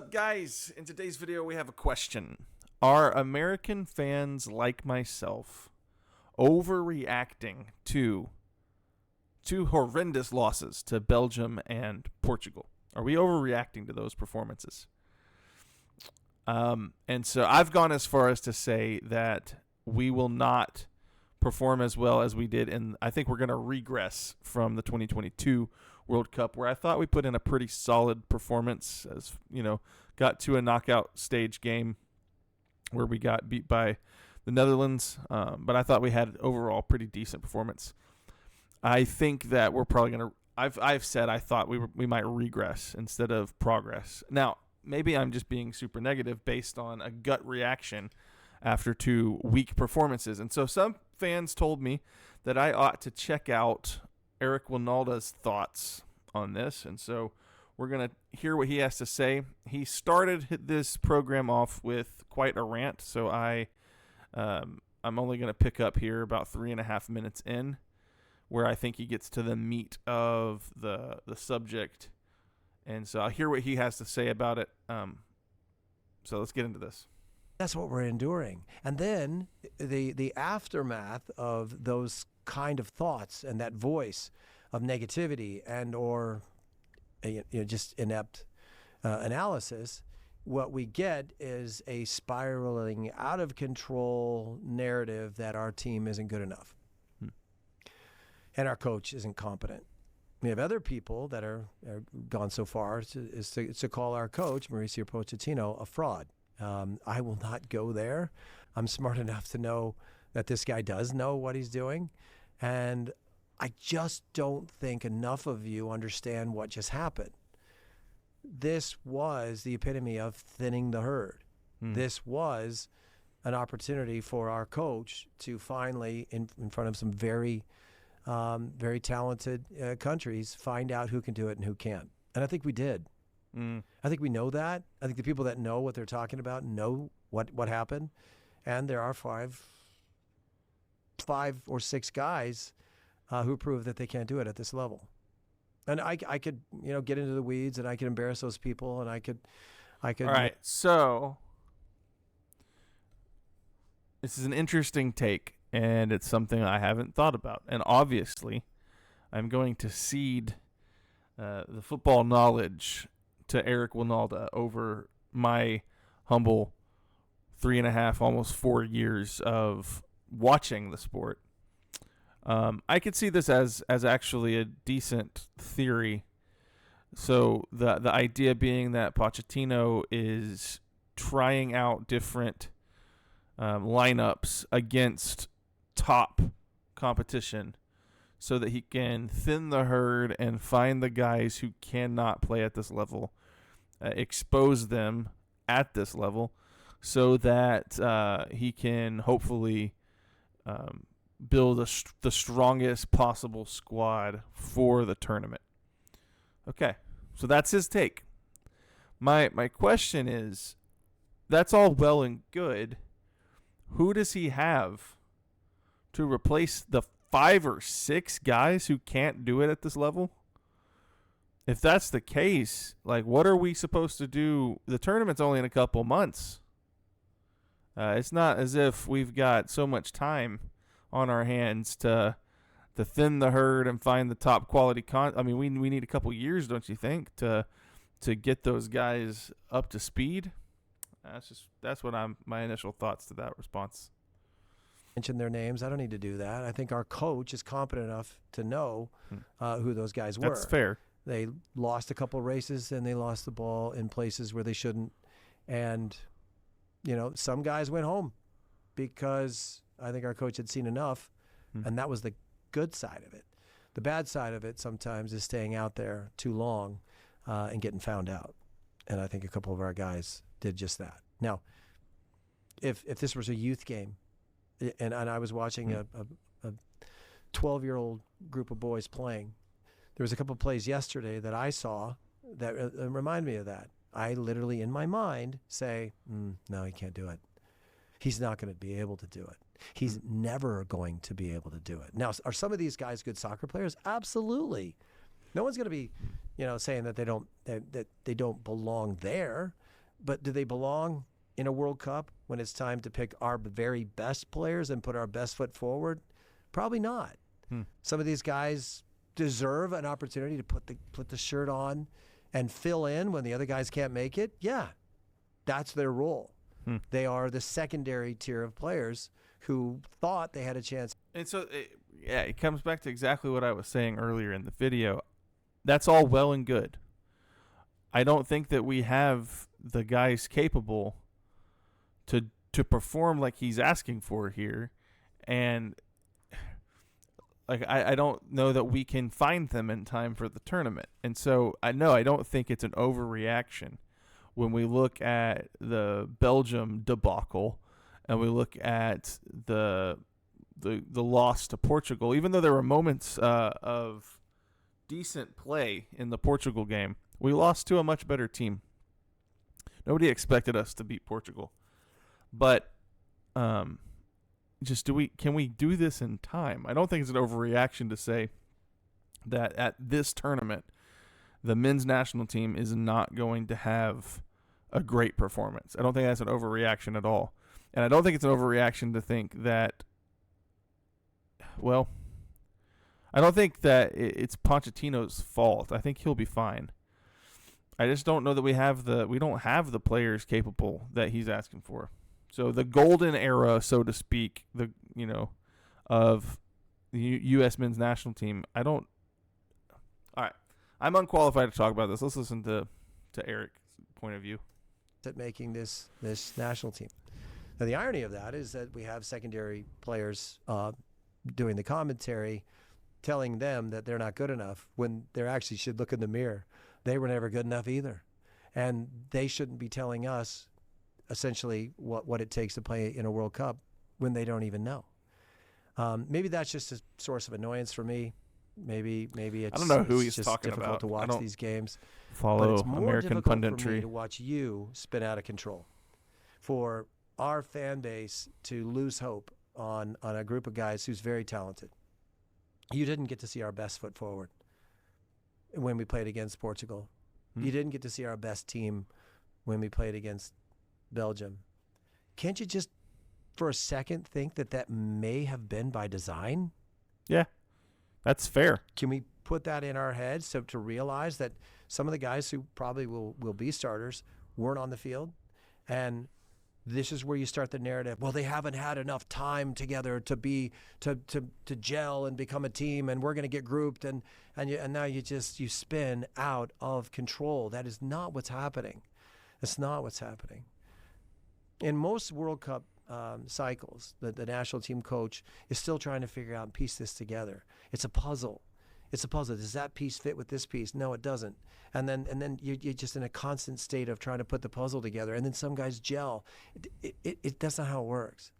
up, guys? In today's video, we have a question. Are American fans like myself overreacting to two horrendous losses to Belgium and Portugal? Are we overreacting to those performances? And so I've gone as far as to say that we will not perform as well as we did, and I think we're going to regress from the 2022 World Cup, where I thought we put in a pretty solid performance. As you know, got to a knockout stage game where we got beat by the Netherlands, but I thought we had overall pretty decent performance. I think that we're probably going to. I've said I thought we might regress instead of progress. Now, maybe I'm just being super negative based on a gut reaction after two weak performances. And so some fans told me that I ought to check out Eric Wynalda's thoughts on this. And so we're going to hear what he has to say. He started this program off with quite a rant. So I'm only going to pick up here about 3.5 minutes in, where I think he gets to the meat of the subject. And so I'll hear what he has to say about it. So let's get into this. That's what we're enduring. And then the aftermath of those kind of thoughts and that voice of negativity and or just inept analysis, what we get is a spiraling out of control narrative that our team isn't good enough. And our coach isn't competent. We have other people that are gone so far to call our coach, Mauricio Pochettino, a fraud. I will not go there. I'm smart enough to know that this guy does know what he's doing. And I just don't think enough of you understand what just happened. This was the epitome of thinning the herd. This was an opportunity for our coach to finally, in front of some very talented countries, find out who can do it and who can't. And I think we did. I think we know that. I think the people that know what they're talking about know what happened. And there are five or six guys who prove that they can't do it at this level. And I could get into the weeds and I could embarrass those people and I could. All right. So this is an interesting take. And it's something I haven't thought about. And obviously, I'm going to cede the football knowledge to Eric Wynalda over my humble 3.5, almost 4 years of watching the sport. I could see this as actually a decent theory. So the idea being that Pochettino is trying out different lineups against top competition so that he can thin the herd and find the guys who cannot play at this level, expose them at this level so that he can hopefully build the strongest possible squad for the tournament. Okay, so that's his take. My question is, that's all well and good. Who does he have to replace the 5 or 6 guys who can't do it at this level? If that's the case, like, what are we supposed to do? The tournament's only in a couple months. It's not as if we've got so much time on our hands to thin the herd and find the top quality I mean, we need a couple years, don't you think, to get those guys up to speed? That's what my initial thoughts to that response. Mention their names. I don't need to do that. I think our coach is competent enough to know who those guys were. That's fair. They lost a couple races and they lost the ball in places where they shouldn't. And, some guys went home because I think our coach had seen enough, and that was the good side of it. The bad side of it sometimes is staying out there too long and getting found out. And I think a couple of our guys did just that. Now, if this was a youth game, and I was watching a 12-year-old group of boys playing, there was a couple of plays yesterday that I saw that remind me of that. I literally, in my mind, say, no, he can't do it. He's not going to be able to do it. He's never going to be able to do it. Now, are some of these guys good soccer players? Absolutely. No one's going to be, saying that they don't belong there. But do they belong in a World Cup when it's time to pick our very best players and put our best foot forward? Probably not. Some of these guys deserve an opportunity to put the shirt on and fill in when the other guys can't make it. Yeah, that's their role. They are the secondary tier of players who thought they had a chance. And so, it comes back to exactly what I was saying earlier in the video. That's all well and good. I don't think that we have the guys capable to perform like he's asking for here. And like I don't know that we can find them in time for the tournament. And so I don't think it's an overreaction when we look at the Belgium debacle and we look at the loss to Portugal. Even though there were moments of decent play in the Portugal game, we lost to a much better team. Nobody expected us to beat Portugal. But can we do this in time? I don't think it's an overreaction to say that at this tournament, the men's national team is not going to have a great performance. I don't think that's an overreaction at all. And I don't think it's an overreaction to think that, well, I don't think that it's Pochettino's fault. I think he'll be fine. I just don't know that we don't have the players capable that he's asking for. So the golden era, so to speak, of the U.S. men's national team, all right, I'm unqualified to talk about this. Let's listen to Eric's point of view. At making this national team. Now, the irony of that is that we have secondary players doing the commentary, telling them that they're not good enough when they actually should look in the mirror. They were never good enough either. And they shouldn't be telling us essentially what it takes to play in a World Cup when they don't even know. Maybe that's just a source of annoyance for me. Maybe it's, I don't know who it's he's just talking difficult about. to watch these games. Follow but it's more American difficult punditry. for me to watch you spin out of control. For our fan base to lose hope on a group of guys who's very talented. You didn't get to see our best foot forward when we played against Portugal. You didn't get to see our best team when we played against Belgium. Can't you just for a second think that may have been by design? Yeah, that's fair. Can we put that in our heads so to realize that some of the guys who probably will be starters weren't on the field? And this is where you start the narrative. Well, they haven't had enough time together to gel and become a team, and we're going to get grouped, and now you spin out of control. That is not what's happening. That's not what's happening. In most World Cup cycles, the national team coach is still trying to figure out and piece this together. It's a puzzle. It's a puzzle. Does that piece fit with this piece? No, it doesn't. And then you're just in a constant state of trying to put the puzzle together. And then some guys gel. That's not how it works,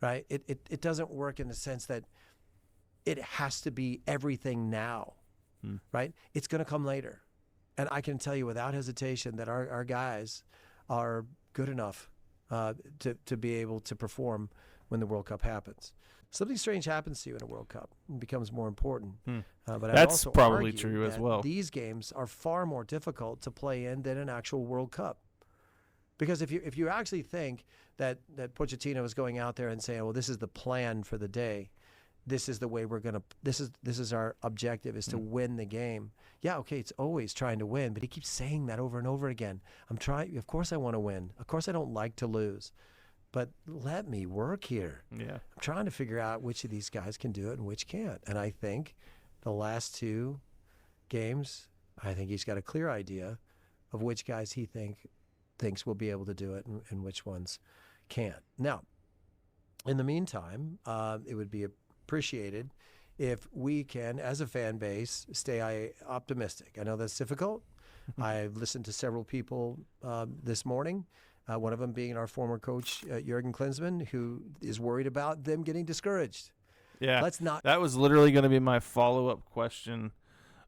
right? It doesn't work in the sense that it has to be everything now, right? It's going to come later. And I can tell you without hesitation that our guys are good enough to be able to perform when the World Cup happens. Something strange happens to you in a World Cup and becomes more important. But That's also probably argue true as that well. These games are far more difficult to play in than an actual World Cup. Because if you actually think that Pochettino is going out there and saying, well, this is the plan for the day, this is the way we're going to, this is our objective, is to win the game. Yeah, okay, it's always trying to win, but he keeps saying that over and over again. Of course I want to win. Of course I don't like to lose. But let me work here. Yeah. I'm trying to figure out which of these guys can do it and which can't. And I think the last two games, I think he's got a clear idea of which guys he thinks will be able to do it and which ones can't. Now, in the meantime, it would be appreciated if we can, as a fan base, stay optimistic. I know that's difficult. I've listened to several people this morning. One of them being our former coach, Jurgen Klinsmann, who is worried about them getting discouraged. Yeah, that was literally going to be my follow-up question.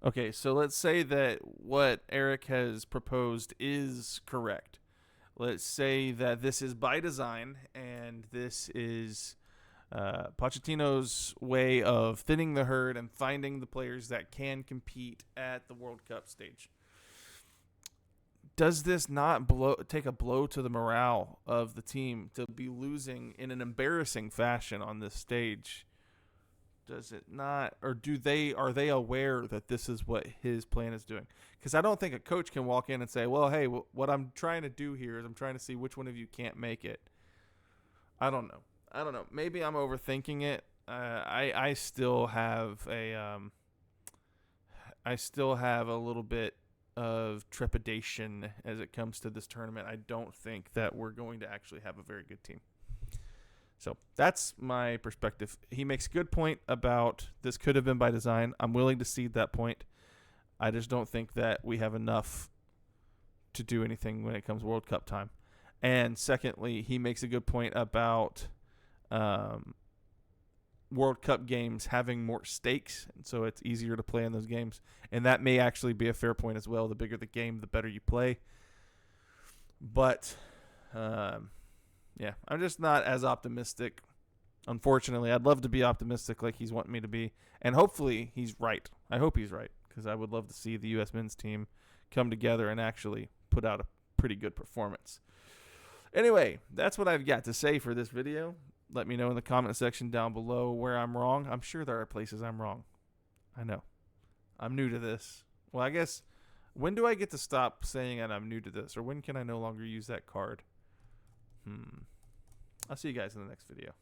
Okay, so let's say that what Eric has proposed is correct. Let's say that this is by design, and this is Pochettino's way of thinning the herd and finding the players that can compete at the World Cup stage. does this not take a blow to the morale of the team to be losing in an embarrassing fashion on this stage? Does it not, or are they aware that this is what his plan is doing? Because I don't think a coach can walk in and say, well, hey, what I'm trying to do here is I'm trying to see which one of you can't make it. I don't know. Maybe I'm overthinking it. I still have a little bit of trepidation as it comes to this tournament. I don't think that we're going to actually have a very good team. So that's my perspective. He makes a good point about this could have been by design. I'm willing to cede that point. I just don't think that we have enough to do anything when it comes World Cup time. And secondly, he makes a good point about World Cup games having more stakes, and so it's easier to play in those games. And that may actually be a fair point as well. The bigger the game, the better you play. But yeah, I'm just not as optimistic. Unfortunately, I'd love to be optimistic like he's wanting me to be. And hopefully he's right. I hope he's right, because I would love to see the U.S. men's team come together and actually put out a pretty good performance. Anyway, that's what I've got to say for this video. Let me know in the comment section down below where I'm wrong. I'm sure there are places I'm wrong. I know. I'm new to this. Well, I guess, when do I get to stop saying that I'm new to this? Or when can I no longer use that card? I'll see you guys in the next video.